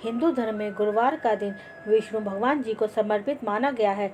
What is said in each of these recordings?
हिंदू धर्म में गुरुवार का दिन विष्णु भगवान जी को समर्पित माना गया है।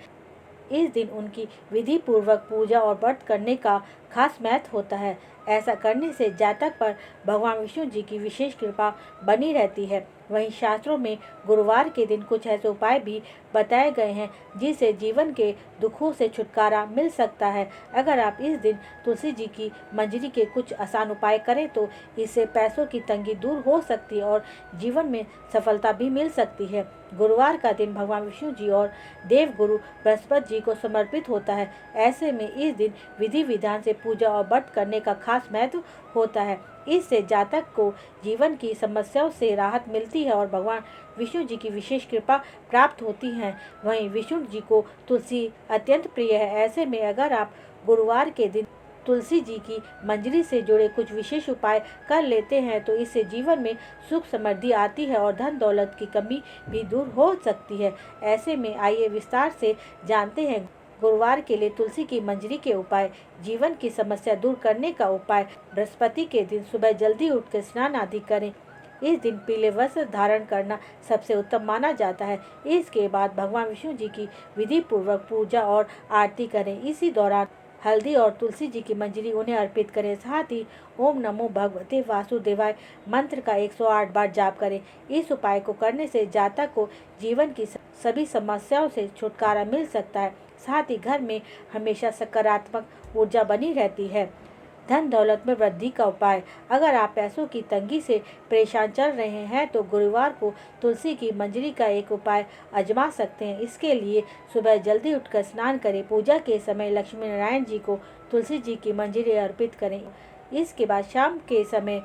इस दिन उनकी विधि पूर्वक पूजा और व्रत करने का खास महत्व होता है। ऐसा करने से जातक पर भगवान विष्णु जी की विशेष कृपा बनी रहती है। वहीं शास्त्रों में गुरुवार के दिन कुछ ऐसे उपाय भी बताए गए हैं जिससे जीवन के दुखों से छुटकारा मिल सकता है। अगर आप इस दिन तुलसी जी की मंजरी के कुछ आसान उपाय करें तो इससे पैसों की तंगी दूर हो सकती है और जीवन में सफलता भी मिल सकती है। गुरुवार का दिन भगवान विष्णु जी और देव गुरु बृहस्पति जी को समर्पित होता है। ऐसे में इस दिन विधि विधान से पूजा और व्रत करने का खास महत्व होता है। इससे जातक को जीवन की समस्याओं से राहत मिलती है और भगवान विष्णु जी की विशेष कृपा प्राप्त होती है। वहीं विष्णु जी को तुलसी अत्यंत प्रिय है। ऐसे में अगर आप गुरुवार के दिन तुलसी जी की मंजरी से जुड़े कुछ विशेष उपाय कर लेते हैं तो इससे जीवन में सुख समृद्धि आती है और धन दौलत की कमी भी दूर हो सकती है। ऐसे में आइए विस्तार से जानते हैं गुरुवार के लिए तुलसी की मंजरी के उपाय। जीवन की समस्या दूर करने का उपाय। बृहस्पति के दिन सुबह जल्दी उठकर स्नान आदि करें। इस दिन पीले वस्त्र धारण करना सबसे उत्तम माना जाता है। इसके बाद भगवान विष्णु जी की विधि पूर्वक पूजा और आरती करें। इसी दौरान हल्दी और तुलसी जी की मंजरी उन्हें अर्पित करें। साथ ही ओम नमो भगवते वासुदेवाय मंत्र का 108 बार जाप करें। इस उपाय को करने से जातक को जीवन की सभी समस्याओं से छुटकारा मिल सकता है। साथ ही घर में हमेशा सकारात्मक ऊर्जा बनी रहती है। धन दौलत में वृद्धि का उपाय। अगर आप पैसों की तंगी से परेशान चल रहे हैं तो गुरुवार को तुलसी की मंजरी का एक उपाय आजमा सकते हैं। इसके लिए सुबह जल्दी उठकर स्नान करें। पूजा के समय लक्ष्मी नारायण जी को तुलसी जी की मंजरी अर्पित करें। इसके बाद शाम के समय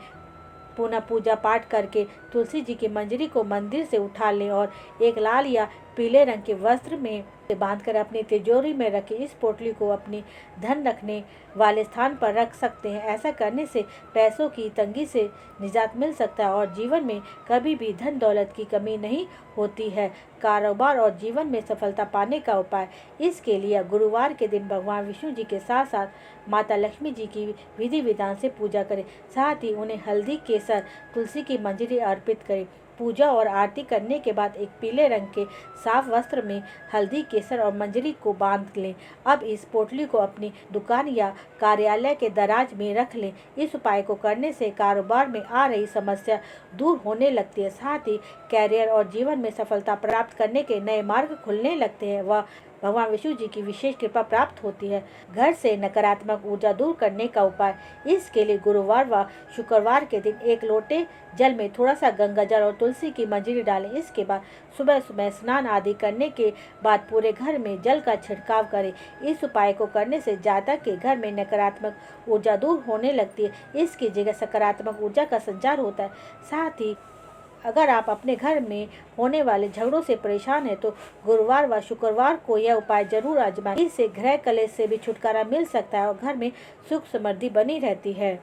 पुनः पूजा पाठ करके तुलसी जी की मंजरी को मंदिर से उठा लें और एक लाल या पीले रंग के वस्त्र में बांधकर अपनी तिजोरी में रखें। इस पोटली को अपनी धन रखने वाले स्थान पर रख सकते हैं। ऐसा करने से पैसों की तंगी से निजात मिल सकता है और जीवन में कभी भी धन दौलत की कमी नहीं होती है। कारोबार और जीवन में सफलता पाने का उपाय। इसके लिए गुरुवार के दिन भगवान विष्णु जी के साथ साथ माता लक्ष्मी जी की विधि विधान से पूजा करें। साथ ही उन्हें हल्दी, केसर, तुलसी की मंजरी अर्पित करें। पूजा और आरती करने के बाद एक पीले रंग के साफ वस्त्र में हल्दी, केसर और मंजरी को बांध लें। अब इस पोटली को अपनी दुकान या कार्यालय के दराज में रख लें। इस उपाय को करने से कारोबार में आ रही समस्या दूर होने लगती है। साथ ही कैरियर और जीवन में सफलता प्राप्त करने के नए मार्ग खुलने लगते हैं। वह भगवान विष्णु जी की विशेष कृपा प्राप्त होती है। घर से नकारात्मक ऊर्जा दूर करने का उपाय। इसके लिए गुरुवार व शुक्रवार के दिन एक लोटे जल में थोड़ा सा गंगा जल और तुलसी की मंजरी डालें। इसके बाद सुबह सुबह स्नान आदि करने के बाद पूरे घर में जल का छिड़काव करें। इस उपाय को करने से जातक के घर में नकारात्मक ऊर्जा दूर होने लगती है। इसकी जगह सकारात्मक ऊर्जा का संचार होता है। साथ ही अगर आप अपने घर में होने वाले झगड़ों से परेशान हैं तो गुरुवार व शुक्रवार को यह उपाय जरूर आजमाएं। इससे गृह कलेश से भी छुटकारा मिल सकता है और घर में सुख समृद्धि बनी रहती है।